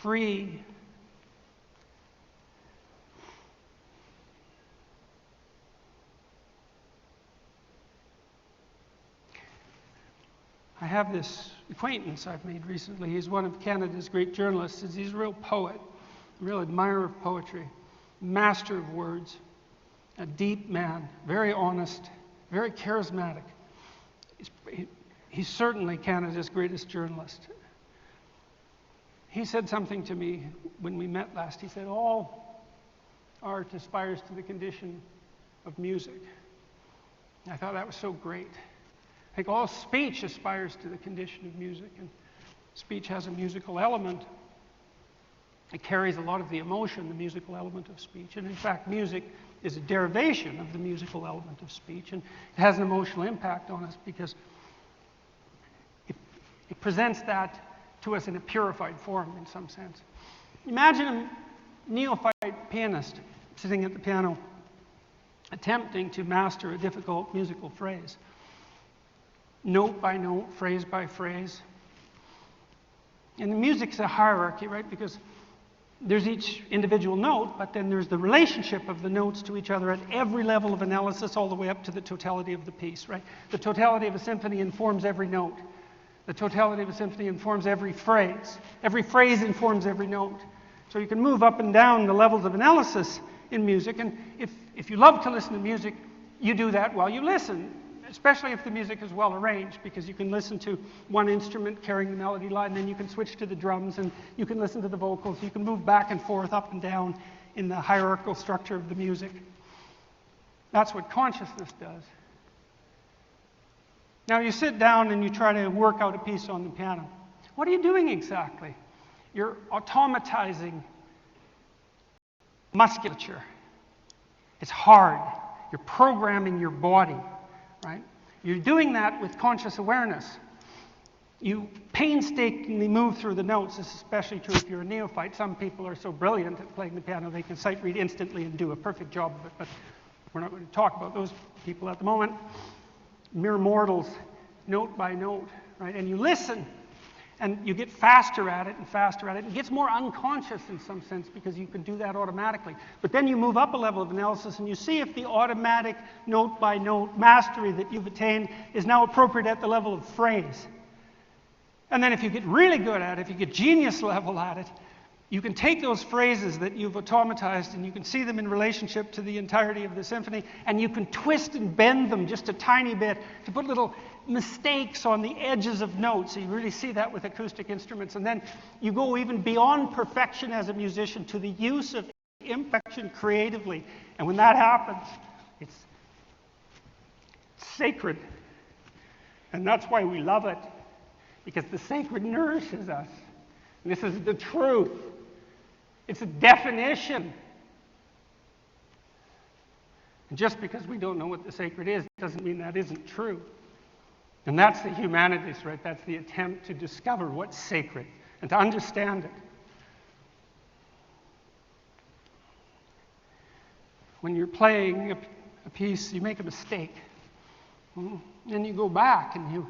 free. I have this acquaintance I've made recently. He's one of Canada's great journalists. He's a real poet, a real admirer of poetry, master of words, a deep man, very honest, very charismatic. He's certainly Canada's greatest journalist. He said something to me when we met last. He said, all art aspires to the condition of music. And I thought that was so great. I think all speech aspires to the condition of music, and speech has a musical element. It carries a lot of the emotion, the musical element of speech. And in fact, music is a derivation of the musical element of speech, and it has an emotional impact on us because it presents that to us in a purified form, in some sense. Imagine a neophyte pianist sitting at the piano, attempting to master a difficult musical phrase. Note by note, phrase by phrase. And the music's a hierarchy, right? Because there's each individual note, but then there's the relationship of the notes to each other at every level of analysis, all the way up to the totality of the piece, right? The totality of a symphony informs every note. The totality of a symphony informs every phrase. Every phrase informs every note. So you can move up and down the levels of analysis in music, and if you love to listen to music, you do that while you listen. Especially if the music is well arranged, because you can listen to one instrument carrying the melody line, and then you can switch to the drums, and you can listen to the vocals. You can move back and forth, up and down in the hierarchical structure of the music. That's what consciousness does. Now you sit down and you try to work out a piece on the piano. What are you doing exactly? You're automatizing musculature. It's hard. You're programming your body. Right? You're doing that with conscious awareness. You painstakingly move through the notes. This is especially true if you're a neophyte. Some people are so brilliant at playing the piano they can sight read instantly and do a perfect job of it, but we're not going to talk about those people at the moment. Mere mortals, note by note, right? And you listen, and you get faster at it and faster at it. It gets more unconscious in some sense because you can do that automatically. But then you move up a level of analysis and you see if the automatic note by note mastery that you've attained is now appropriate at the level of phrase. And then if you get really good at it, if you get genius level at it, you can take those phrases that you've automatized and you can see them in relationship to the entirety of the symphony, and you can twist and bend them just a tiny bit to put little mistakes on the edges of notes. So you really see that with acoustic instruments. And then you go even beyond perfection as a musician to the use of imperfection creatively. And when that happens, it's sacred. And that's why we love it, because the sacred nourishes us. And this is the truth. It's a definition. And just because we don't know what the sacred is doesn't mean that isn't true. And that's the humanities, right? That's the attempt to discover what's sacred and to understand it. When you're playing a piece, you make a mistake. Then you go back and you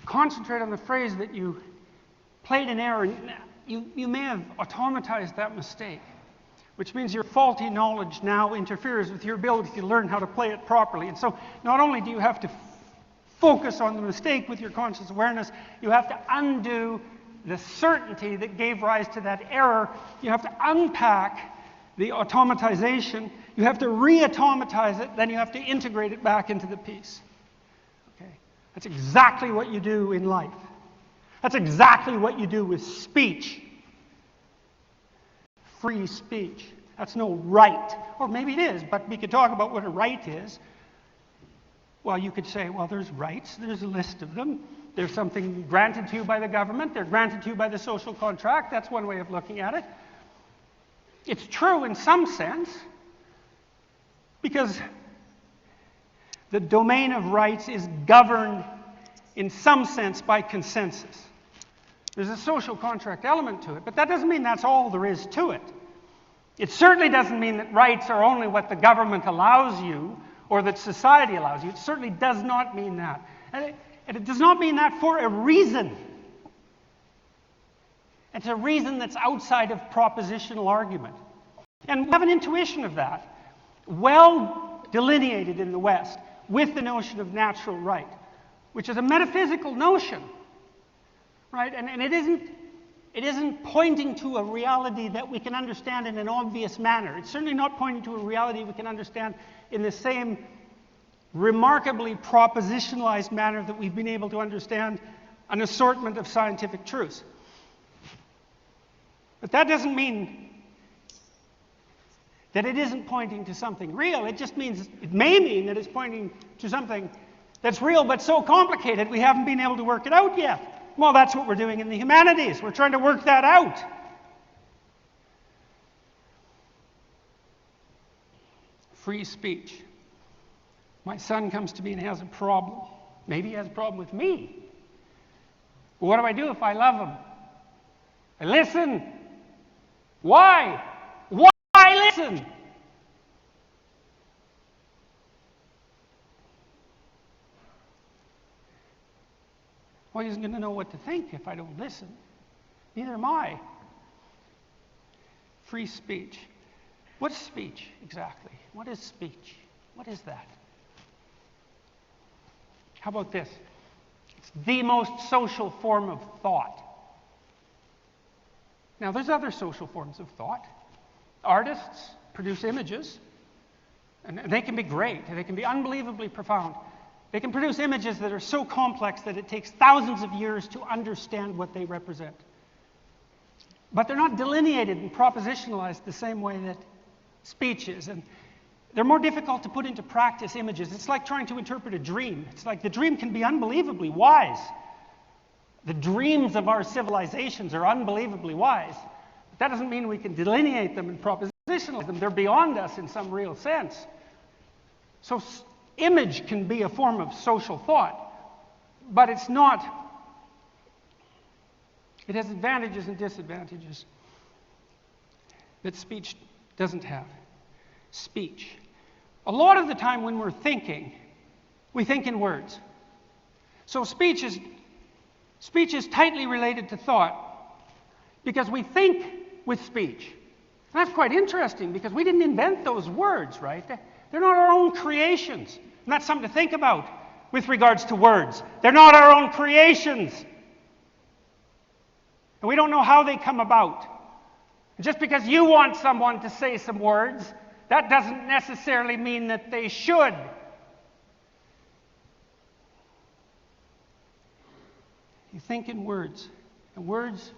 concentrate on the phrase that you played in error. You may have automatized that mistake, which means your faulty knowledge now interferes with your ability to learn how to play it properly. And so not only do you have to focus on the mistake with your conscious awareness, you have to undo the certainty that gave rise to that error. You have to unpack the automatization. You have to re-automatize it. Then you have to integrate it back into the piece. Okay? That's exactly what you do in life. That's exactly what you do with speech. Free speech. That's no right. Or maybe it is, but we could talk about what a right is. Well, you could say, well, there's rights. There's a list of them. There's something granted to you by the government. They're granted to you by the social contract. That's one way of looking at it. It's true in some sense, because the domain of rights is governed in some sense by consensus. There's a social contract element to it, but that doesn't mean that's all there is to it. It certainly doesn't mean that rights are only what the government allows you or that society allows you. It certainly does not mean that. And it does not mean that for a reason. It's a reason that's outside of propositional argument. And we have an intuition of that, well delineated in the West, with the notion of natural right, which is a metaphysical notion, right? And it isn't pointing to a reality that we can understand in an obvious manner. It's certainly not pointing to a reality we can understand in the same remarkably propositionalized manner that we've been able to understand an assortment of scientific truths. But that doesn't mean that it isn't pointing to something real. It just means, it may mean that it's pointing to something that's real but so complicated we haven't been able to work it out yet. Well, that's what we're doing in the humanities. We're trying to work that out. Free speech. My son comes to me and has a problem. Maybe he has a problem with me. But what do I do if I love him? I listen. Why? Why listen? Well, he isn't going to know what to think if I don't listen. Neither am I. Free speech. What's speech exactly? What is speech? What is that? How about this? It's the most social form of thought. Now, there's other social forms of thought. Artists produce images, and they can be great. They can be unbelievably profound. They can produce images that are so complex that it takes thousands of years to understand what they represent. But they're not delineated and propositionalized the same way that speech is. And they're more difficult to put into practice images. It's like trying to interpret a dream. It's like the dream can be unbelievably wise. The dreams of our civilizations are unbelievably wise. But that doesn't mean we can delineate them and propositionalize them. They're beyond us in some real sense. So image can be a form of social thought, but it's not. It has advantages and disadvantages that speech doesn't have. Speech. A lot of the time when we're thinking, we think in words. So speech is tightly related to thought because we think with speech. And that's quite interesting because we didn't invent those words, right? They're not our own creations. And that's something to think about with regards to words. They're not our own creations. And we don't know how they come about. And just because you want someone to say some words, that doesn't necessarily mean that they should. You think in words. And words,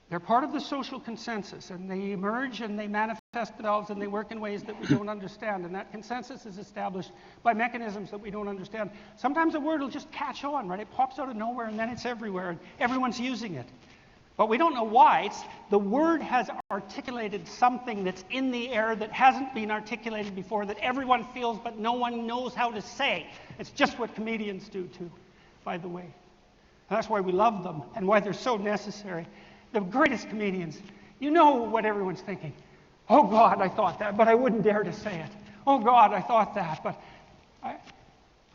they're part of the social consensus. And they emerge and they manifest themselves and they work in ways that we don't understand. And that consensus is established by mechanisms that we don't understand. Sometimes a word will just catch on, right? It pops out of nowhere and then it's everywhere. And everyone's using it. But we don't know why. The word has articulated something that's in the air that hasn't been articulated before, that everyone feels but no one knows how to say. It's just what comedians do too, by the way. And that's why we love them and why they're so necessary. The greatest comedians, you know what everyone's thinking. Oh God, I thought that, but I wouldn't dare to say it. Oh God, I thought that, but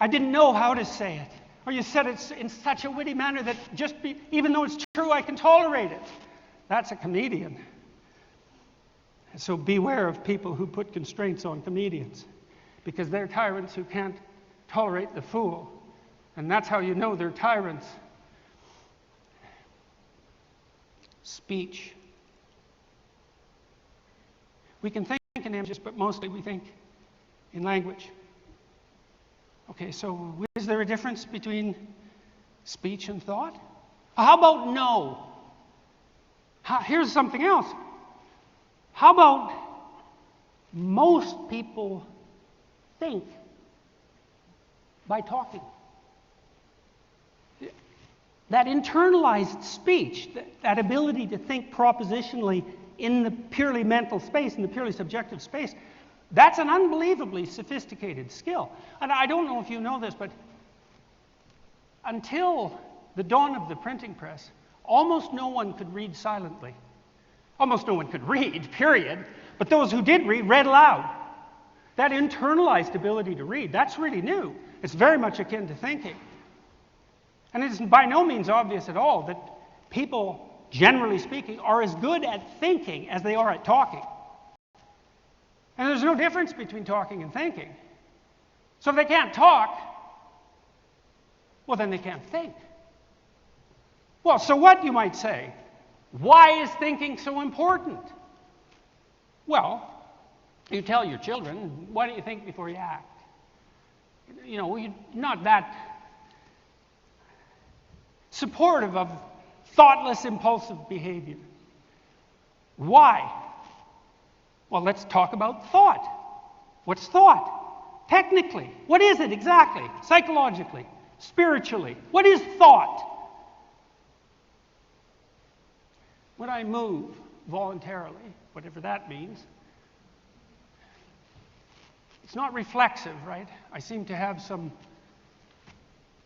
I didn't know how to say it. Or you said it in such a witty manner that even though it's true, I can tolerate it. That's a comedian. So beware of people who put constraints on comedians, because they're tyrants who can't tolerate the fool. And that's how you know they're tyrants. Speech. We can think in images, but mostly we think in language. Okay, so is there a difference between speech and thought? How about no? Here's something else. How about most people think by talking? That internalized speech, that ability to think propositionally in the purely mental space, in the purely subjective space, that's an unbelievably sophisticated skill. And I don't know if you know this, but until the dawn of the printing press, almost no one could read silently. Almost no one could read, period. But those who did read aloud. That internalized ability to read, that's really new. It's very much akin to thinking. And it's by no means obvious at all that people generally speaking, are as good at thinking as they are at talking. And there's no difference between talking and thinking. So if they can't talk, well, then they can't think. Well, so what, you might say? Why is thinking so important? Well, you tell your children, why don't you think before you act? You know, you're not that supportive of thoughtless, impulsive behavior. Why? Well, let's talk about thought. What's thought? Technically, what is it exactly? Psychologically, spiritually, what is thought? When I move voluntarily, whatever that means, it's not reflexive, right? I seem to have some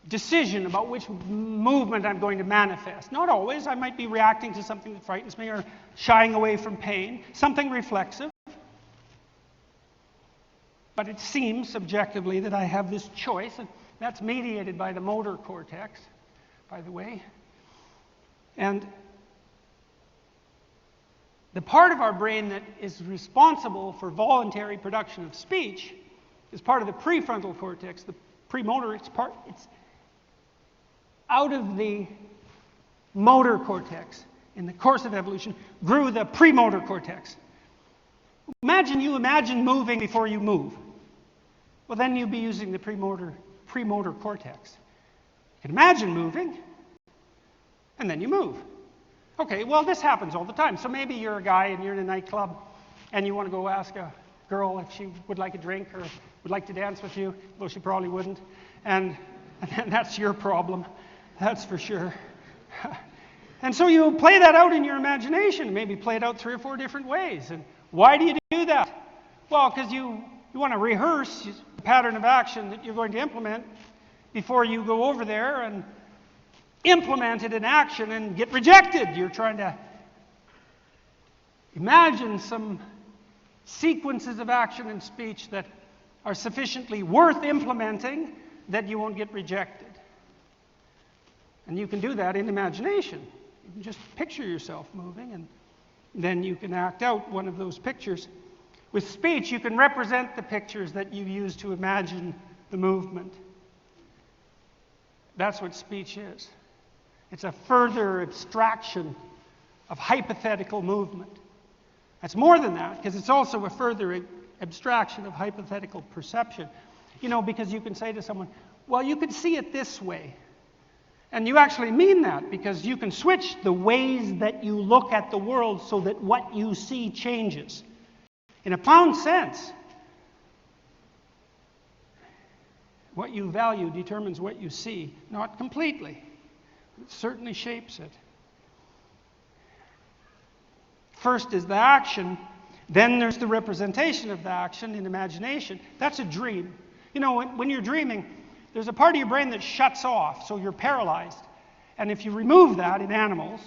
decision about which movement I'm going to manifest. Not always. I might be reacting to something that frightens me or shying away from pain. Something reflexive. But it seems subjectively that I have this choice, and that's mediated by the motor cortex, by the way. And the part of our brain that is responsible for voluntary production of speech is part of the prefrontal cortex, the premotor. It's out of the motor cortex. In the course of evolution, grew the premotor cortex. Imagine moving before you move. Well, then you'd be using the premotor cortex. You can imagine moving, and then you move. Okay, well, this happens all the time. So maybe you're a guy and you're in a nightclub, and you want to go ask a girl if she would like a drink or would like to dance with you, though she probably wouldn't. And that's your problem, that's for sure. And so you play that out in your imagination, maybe play it out 3 or 4 different ways. And why do you do that? Well, because you want to rehearse the pattern of action that you're going to implement before you go over there and implement it in action and get rejected. You're trying to imagine some sequences of action and speech that are sufficiently worth implementing that you won't get rejected. And you can do that in imagination. You can just picture yourself moving, and then you can act out one of those pictures. With speech, you can represent the pictures that you use to imagine the movement. That's what speech is. It's a further abstraction of hypothetical movement. That's more than that, because it's also a further abstraction of hypothetical perception. You know, because you can say to someone, well, you could see it this way. And you actually mean that, because you can switch the ways that you look at the world so that what you see changes. In a profound sense, what you value determines what you see. Not completely. It certainly shapes it. First is the action, then there's the representation of the action in imagination. That's a dream. You know, when you're dreaming, there's a part of your brain that shuts off, so you're paralyzed. And if you remove that in animals,